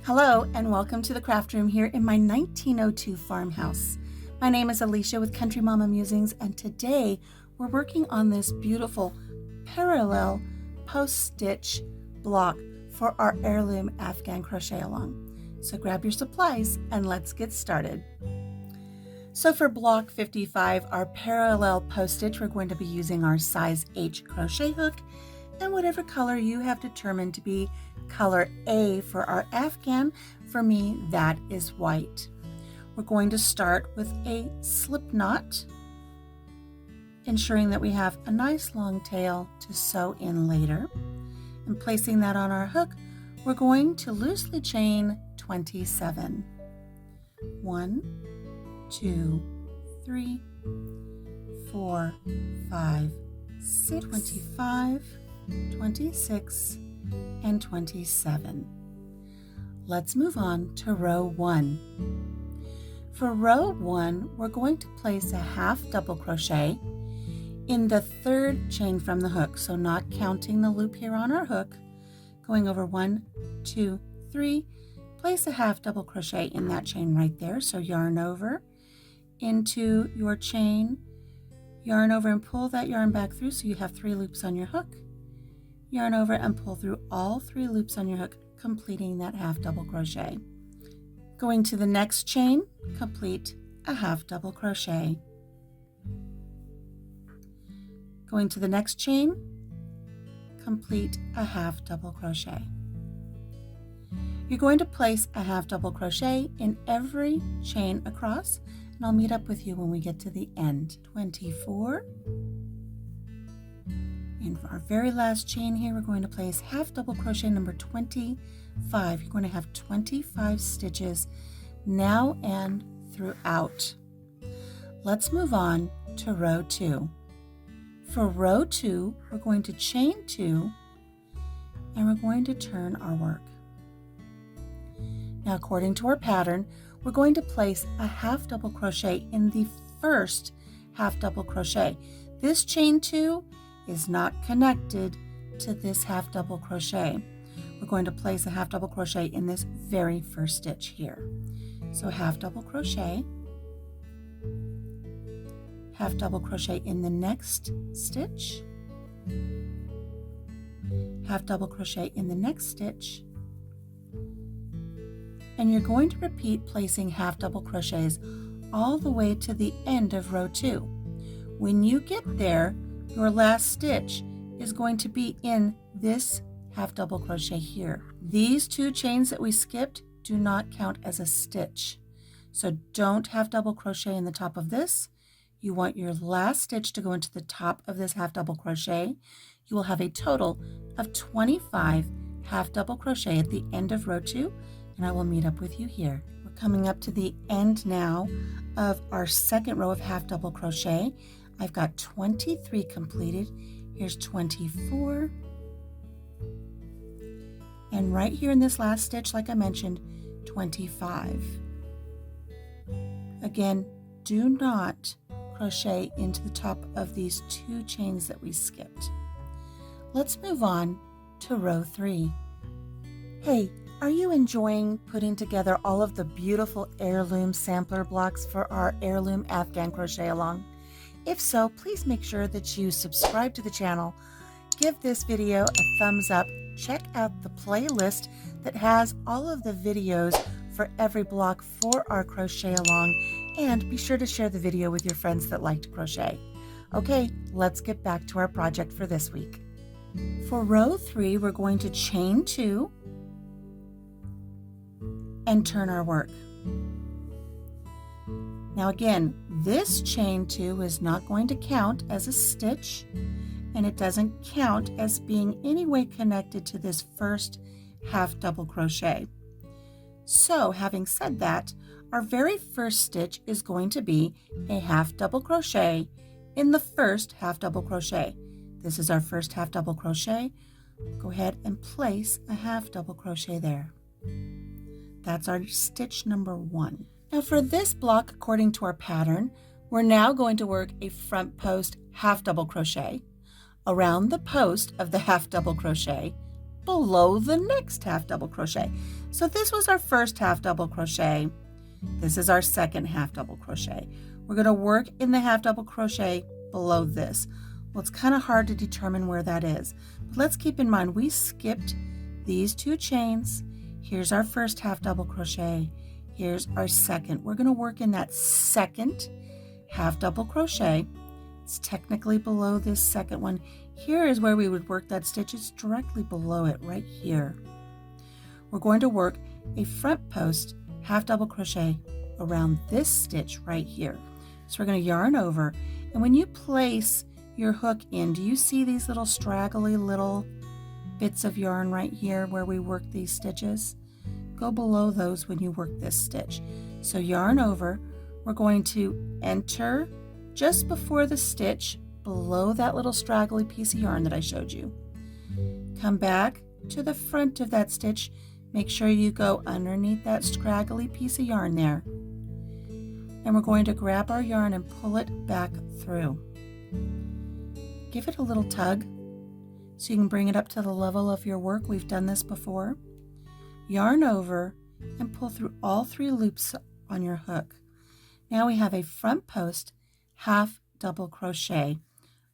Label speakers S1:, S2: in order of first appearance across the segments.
S1: Hello and welcome to the craft room here in my 1902 farmhouse. My name is Alicia with Country Mama Musings, and today we're working on this beautiful parallel post stitch block for our heirloom Afghan crochet along. So grab your supplies and let's get started. So for block 55, our parallel post stitch, we're going to be using our size H crochet hook and whatever color you have determined to be color A for our Afghan. For me, that is white. We're going to start with a slip knot, ensuring that we have a nice long tail to sew in later. And placing that on our hook, we're going to loosely chain 27. 1, 2, 3, 4, 5, 6, 25, 26, and 27. Let's move on to row 1. For row 1, we're going to place a half double crochet in the third chain from the hook, so not counting the loop here on our hook, going over 1, 2, 3, place a half double crochet in that chain right there. So yarn over into your chain, yarn over and pull that yarn back through so you have 3 loops on your hook. Yarn over and pull through all 3 loops on your hook, completing that half double crochet. Going to the next chain, complete a half double crochet. Going to the next chain, complete a half double crochet. You're going to place a half double crochet in every chain across, and I'll meet up with you when we get to the end. 24. And for our very last chain here, we're going to place half double crochet number 25. You're going to have 25 stitches now and throughout. Let's move on to row 2. For row 2, we're going to chain 2 and we're going to turn our work. Now, according to our pattern, we're going to place a half double crochet in the first half double crochet. This chain 2 is not connected to this half double crochet. We're going to place a half double crochet in this very first stitch here. So half double crochet, half double crochet in the next stitch, half double crochet in the next stitch, and you're going to repeat placing half double crochets all the way to the end of row 2. When you get there, your last stitch is going to be in this half double crochet here. These 2 chains that we skipped do not count as a stitch. So don't half double crochet in the top of this. You want your last stitch to go into the top of this half double crochet. You will have a total of 25 half double crochet at the end of row 2, and I will meet up with you here. We're coming up to the end now of our second row of half double crochet. I've got 23 completed. Here's 24. And right here in this last stitch, like I mentioned, 25. Again, do not crochet into the top of these 2 chains that we skipped. Let's move on to row 3. Hey, are you enjoying putting together all of the beautiful heirloom sampler blocks for our heirloom Afghan crochet along? If so, please make sure that you subscribe to the channel, give this video a thumbs up, check out the playlist that has all of the videos for every block for our crochet along, and be sure to share the video with your friends that like to crochet. Okay, let's get back to our project for this week. For row 3, we're going to chain 2 and turn our work. Now again, this chain 2 is not going to count as a stitch, and it doesn't count as being any way connected to this first half double crochet. So having said that, our very first stitch is going to be a half double crochet in the first half double crochet. This is our first half double crochet. Go ahead and place a half double crochet there. That's our stitch number 1. Now for this block, according to our pattern, we're now going to work a front post half double crochet around the post of the half double crochet below the next half double crochet. So this was our first half double crochet. This is our second half double crochet. We're going to work in the half double crochet below this. Well, it's kind of hard to determine where that is, but let's keep in mind we skipped these 2 chains. Here's our first half double crochet. Here's our second. We're going to work in that second half double crochet. It's technically below this second one. Here is where we would work that stitch. It's directly below it right here. We're going to work a front post half double crochet around this stitch right here. So we're going to yarn over, and when you place your hook in, do you see these little straggly little bits of yarn right here where we work these stitches? Go below those when you work this stitch. So yarn over, we're going to enter just before the stitch below that little straggly piece of yarn that I showed you. Come back to the front of that stitch. Make sure you go underneath that scraggly piece of yarn there. And we're going to grab our yarn and pull it back through. Give it a little tug so you can bring it up to the level of your work. We've done this before. Yarn over and pull through all 3 loops on your hook. Now we have a front post half double crochet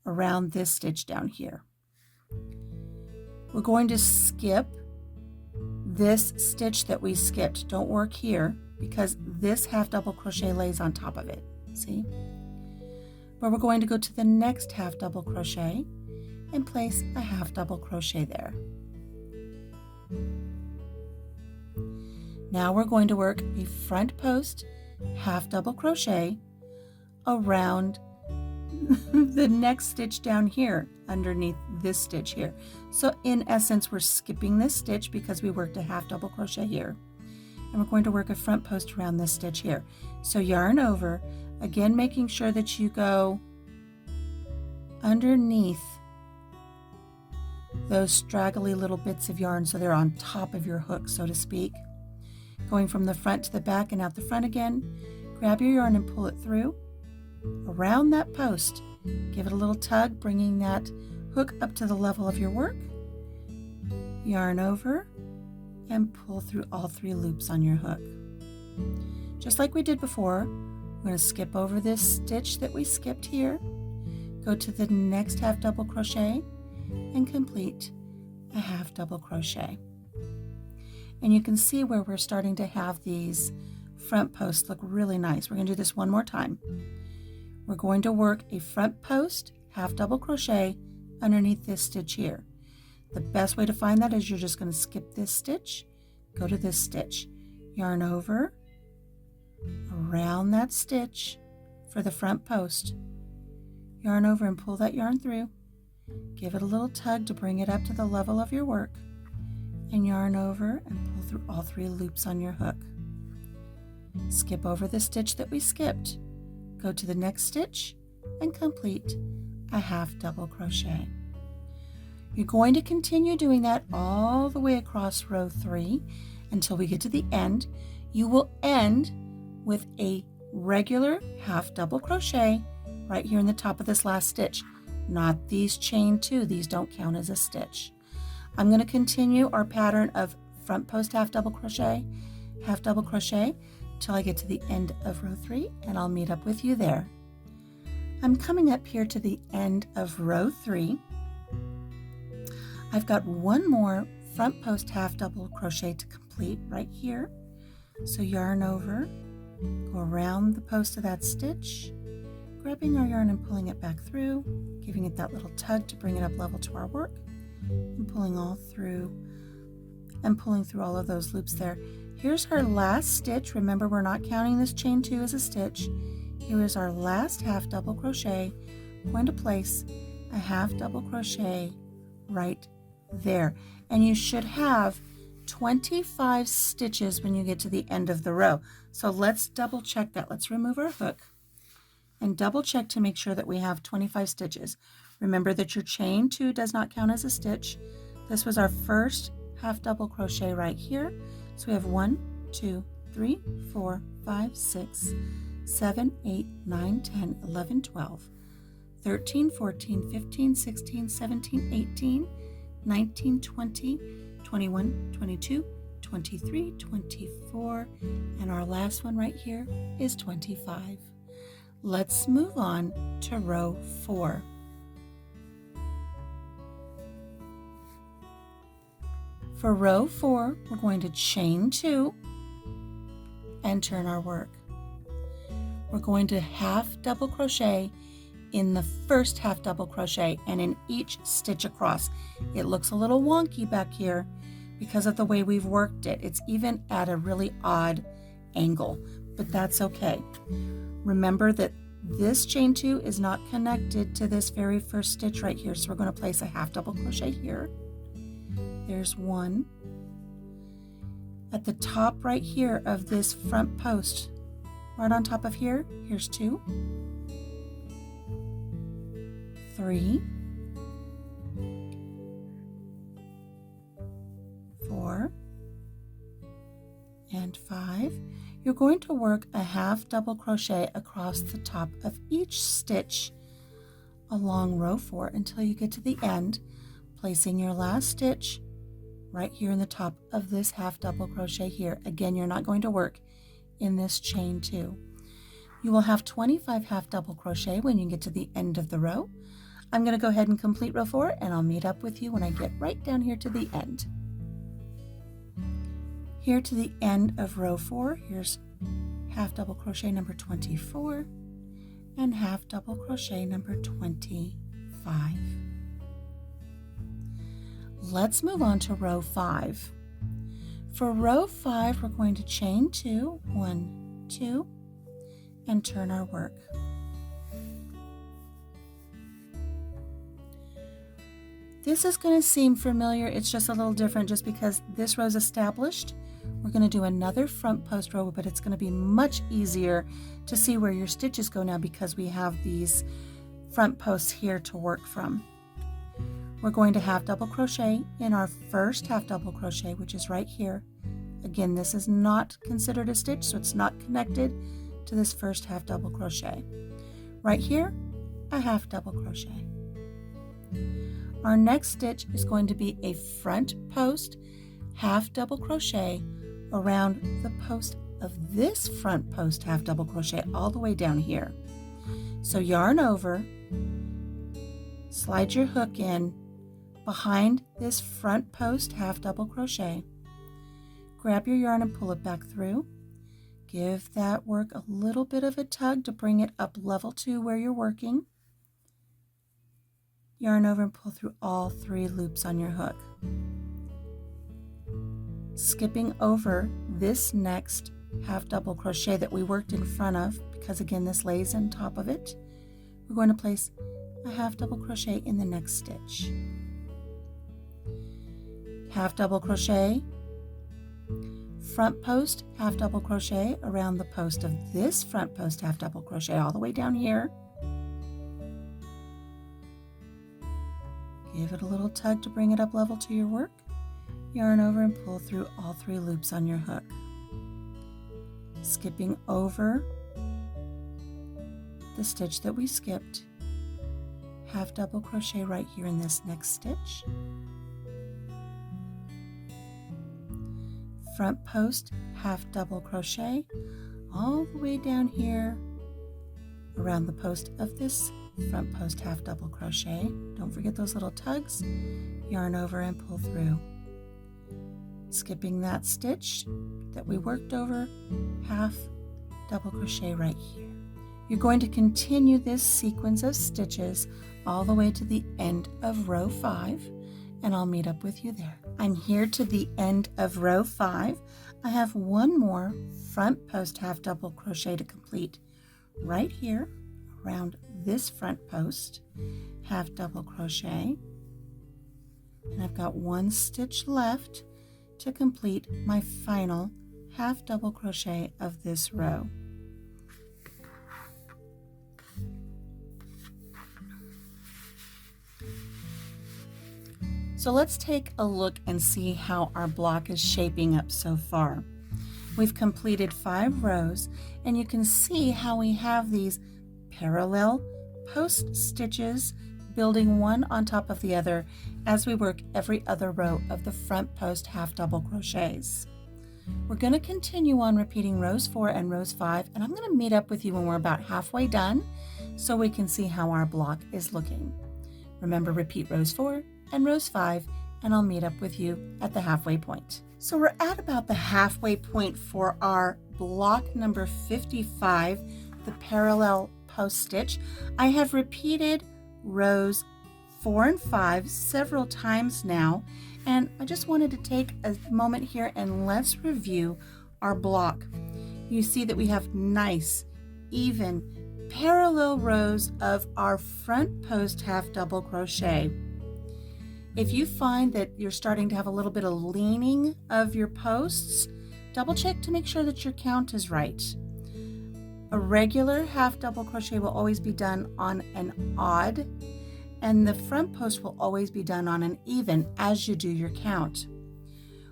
S1: around this stitch down here. We're going to skip this stitch that we skipped. Don't work here because this half double crochet lays on top of it. See? But we're going to go to the next half double crochet and place a half double crochet there. Now we're going to work a front post half double crochet around the next stitch down here underneath this stitch here. So in essence, we're skipping this stitch because we worked a half double crochet here, and we're going to work a front post around this stitch here. So yarn over, again making sure that you go underneath those straggly little bits of yarn so they're on top of your hook, so to speak. Going from the front to the back and out the front again, grab your yarn and pull it through around that post. Give it a little tug, bringing that hook up to the level of your work. Yarn over and pull through all 3 loops on your hook. Just like we did before, we're going to skip over this stitch that we skipped here, go to the next half double crochet and complete a half double crochet. And you can see where we're starting to have these front posts look really nice. We're going to do this one more time. We're going to work a front post half double crochet underneath this stitch here. The best way to find that is you're just going to skip this stitch, go to this stitch, yarn over, around that stitch for the front post, yarn over and pull that yarn through, give it a little tug to bring it up to the level of your work, and yarn over and pull through all 3 loops on your hook. Skip over the stitch that we skipped, go to the next stitch and complete a half double crochet. You're going to continue doing that all the way across row 3 until we get to the end. You will end with a regular half double crochet right here in the top of this last stitch, not these chain 2. These don't count as a stitch. I'm going to continue our pattern of front post half double crochet till I get to the end of row 3, and I'll meet up with you there. I'm coming up here to the end of row 3. I've got one more front post half double crochet to complete right here. So yarn over, go around the post of that stitch, grabbing our yarn and pulling it back through, giving it that little tug to bring it up level to our work, and pulling through all of those loops there. Here's our last stitch. Remember, we're not counting this chain 2 as a stitch. Here is our last half double crochet. I'm going to place a half double crochet right there. And you should have 25 stitches when you get to the end of the row. So let's double check that. Let's remove our hook and double check to make sure that we have 25 stitches. Remember that your chain 2 does not count as a stitch. This was our first half double crochet right here. So we have 1, 2, 3, 4, 5, 6, 7, 8, 9, 10, 11, 12, 13, 14, 15, 16, 17, 18, 19, 20, 21, 22, 23, 24, and our last one right here is 25. Let's move on to row 4. For row 4, we're going to chain 2 and turn our work. We're going to half double crochet in the first half double crochet and in each stitch across. It looks a little wonky back here because of the way we've worked it. It's even at a really odd angle, but that's okay. Remember that this chain 2 is not connected to this very first stitch right here, so we're going to place a half double crochet here. There's 1. At the top right here of this front post, right on top of here, here's 2, 3, 4, and 5. You're going to work a half double crochet across the top of each stitch along row 4 until you get to the end, placing your last stitch right here in the top of this half double crochet here. Again, you're not going to work in this chain 2. You will have 25 half double crochet when you get to the end of the row. I'm going to go ahead and complete row 4, and I'll meet up with you when I get right down here to the end. Here to the end of row 4, here's half double crochet number 24 and half double crochet number 25. Let's move on to row 5. For row 5, we're going to chain 2, 1, 2, and turn our work. This is going to seem familiar. It's just a little different just because this row is established. We're going to do another front post row, but it's going to be much easier to see where your stitches go now because we have these front posts here to work from. We're going to half double crochet in our first half double crochet, which is right here. Again, this is not considered a stitch, so it's not connected to this first half double crochet. Right here, a half double crochet. Our next stitch is going to be a front post half double crochet around the post of this front post half double crochet all the way down here. So yarn over, slide your hook in behind this front post half double crochet, grab your yarn and pull it back through. Give that work a little bit of a tug to bring it up level to where you're working. Yarn over and pull through all 3 loops on your hook. Skipping over this next half double crochet that we worked in front of, because again this lays on top of it, we're going to place a half double crochet in the next stitch. Half double crochet, front post half double crochet around the post of this front post half double crochet all the way down here. Give it a little tug to bring it up level to your work. Yarn over and pull through all 3 loops on your hook. Skipping over the stitch that we skipped, half double crochet right here in this next stitch. Front post half double crochet all the way down here around the post of this front post half double crochet. Don't forget those little tugs. Yarn over and pull through. Skipping that stitch that we worked over, half double crochet right here. You're going to continue this sequence of stitches all the way to the end of row 5, and I'll meet up with you there. I'm here to the end of row 5. I have one more front post half double crochet to complete right here around this front post, half double crochet, and I've got 1 stitch left to complete my final half double crochet of this row. So let's take a look and see how our block is shaping up so far. We've completed 5 rows, and you can see how we have these parallel post stitches building one on top of the other as we work every other row of the front post half double crochets. We're going to continue on repeating rows 4 and rows 5, and I'm going to meet up with you when we're about halfway done so we can see how our block is looking. Remember, repeat rows 4 and rows 5, and I'll meet up with you at the halfway point. So we're at about the halfway point for our block number 55, the parallel post stitch. I have repeated rows 4 and 5 several times now, and I just wanted to take a moment here and let's review our block. You see that we have nice, even, parallel rows of our front post half double crochet. If you find that you're starting to have a little bit of leaning of your posts, double check to make sure that your count is right. A regular half double crochet will always be done on an odd, and the front post will always be done on an even as you do your count.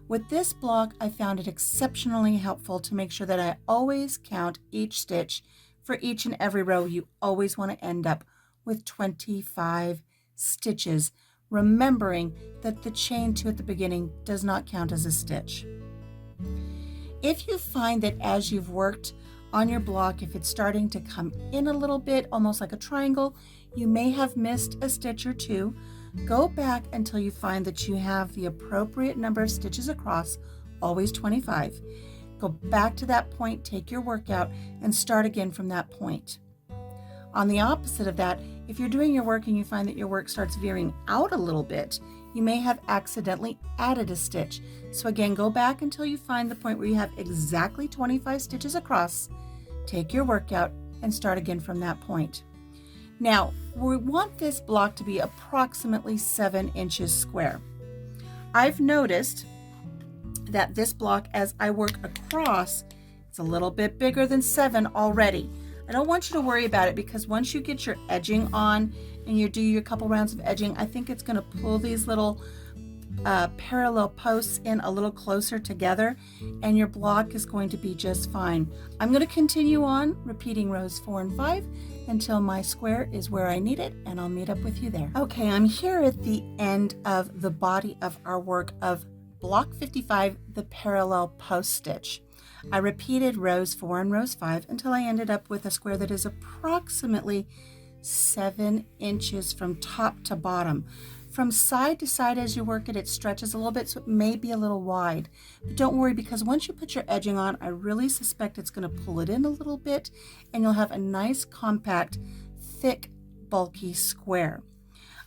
S1: With this block, I found it exceptionally helpful to make sure that I always count each stitch. For each and every row, you always want to end up with 25 stitches, remembering that the chain 2 at the beginning does not count as a stitch. If you find that as you've worked on your block, if it's starting to come in a little bit, almost like a triangle, you may have missed a stitch or two. Go back until you find that you have the appropriate number of stitches across, always 25. Go back to that point, take your workout, and start again from that point. On the opposite of that, if you're doing your work and you find that your work starts veering out a little bit, you may have accidentally added a stitch. So again, go back until you find the point where you have exactly 25 stitches across, take your workout, and start again from that point. Now, we want this block to be approximately 7 inches square. I've noticed that this block, as I work across, it's a little bit bigger than 7 already. I don't want you to worry about it because once you get your edging on and you do your couple rounds of edging, I think it's going to pull these little parallel posts in a little closer together, and your block is going to be just fine. I'm going to continue on repeating rows 4 and 5 until my square is where I need it, and I'll meet up with you there. Okay, I'm here at the end of the body of our work of block 55, the parallel post stitch. I repeated rows 4 and rows 5 until I ended up with a square that is approximately 7 inches from top to bottom. From side to side as you work it, it stretches a little bit, so it may be a little wide. But don't worry, because once you put your edging on, I really suspect it's going to pull it in a little bit, and you'll have a nice, compact, thick, bulky square.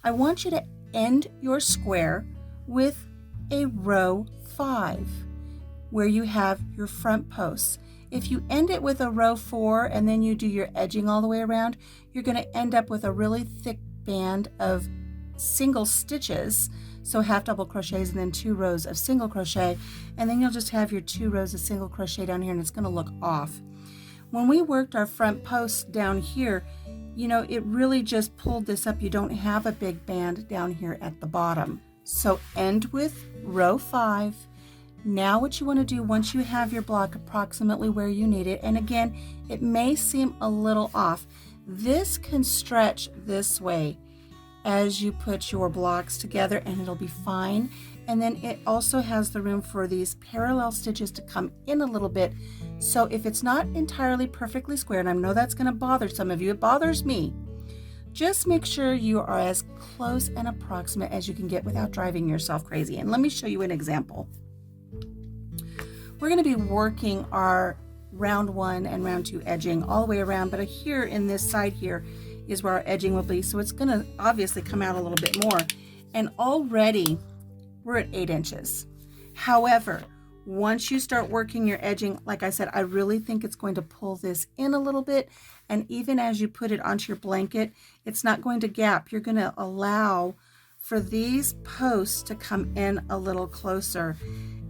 S1: I want you to end your square with a row 5, where you have your front posts. If you end it with a row 4 and then you do your edging all the way around, you're going to end up with a really thick band of single stitches, so half double crochets and then 2 rows of single crochet, and then you'll just have your 2 rows of single crochet down here, and it's going to look off. When we worked our front posts down here, you know, it really just pulled this up. You don't have a big band down here at the bottom. So end with row 5. Now what you want to do, once you have your block approximately where you need it, and again, it may seem a little off, this can stretch this way as you put your blocks together, and it'll be fine. And then it also has the room for these parallel stitches to come in a little bit. So if it's not entirely perfectly square, and I know that's going to bother some of you, it bothers me, just make sure you are as close and approximate as you can get without driving yourself crazy. And let me show you an example. We're going to be working our round 1 and round 2 edging all the way around, but here in this side here is where our edging will be, so it's going to obviously come out a little bit more, and already we're at 8 inches. However, once you start working your edging, like I said, I really think it's going to pull this in a little bit, and even as you put it onto your blanket, it's not going to gap. You're going to allow for these posts to come in a little closer.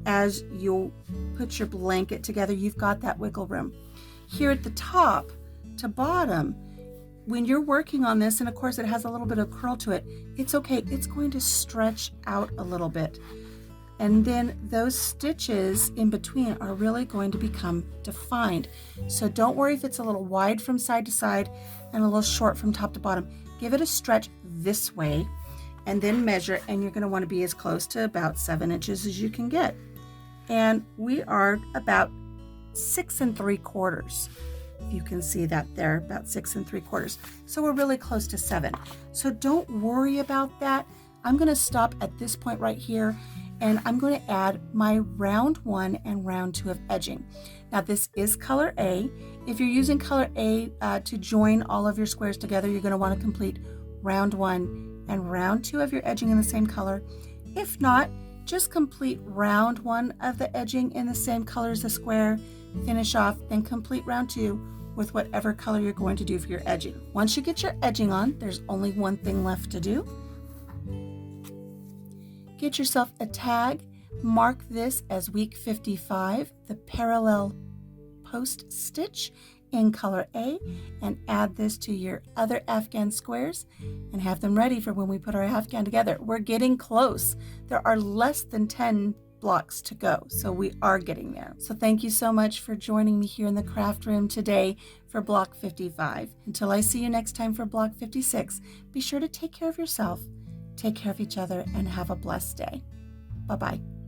S1: As you put your blanket together, you've got that wiggle room. Here at the top to bottom, when you're working on this, and of course it has a little bit of curl to it, it's okay. It's going to stretch out a little bit. And then those stitches in between are really going to become defined. So don't worry if it's a little wide from side to side and a little short from top to bottom. Give it a stretch this way and then measure, and you're going to want to be as close to about 7 inches as you can get. and we are about 6 3/4. If you can see that there, about 6 3/4. So we're really close to 7. So don't worry about that. I'm going to stop at this point right here, and I'm going to add my round 1 and round 2 of edging. Now this is color A. If you're using color A to join all of your squares together, you're going to want to complete round 1 and round 2 of your edging in the same color. If not, just complete round 1 of the edging in the same color as the square, finish off, then complete round 2 with whatever color you're going to do for your edging. Once you get your edging on, there's only one thing left to do. Get yourself a tag, mark this as week 55, the parallel post stitch in color A, and add this to your other Afghan squares and have them ready for when we put our Afghan together. We're getting close. There are less than 10 blocks to go, so we are getting there. So thank you so much for joining me here in the craft room today for block 55. Until I see you next time for block 56, be sure to take care of yourself, take care of each other, and have a blessed day. Bye-bye.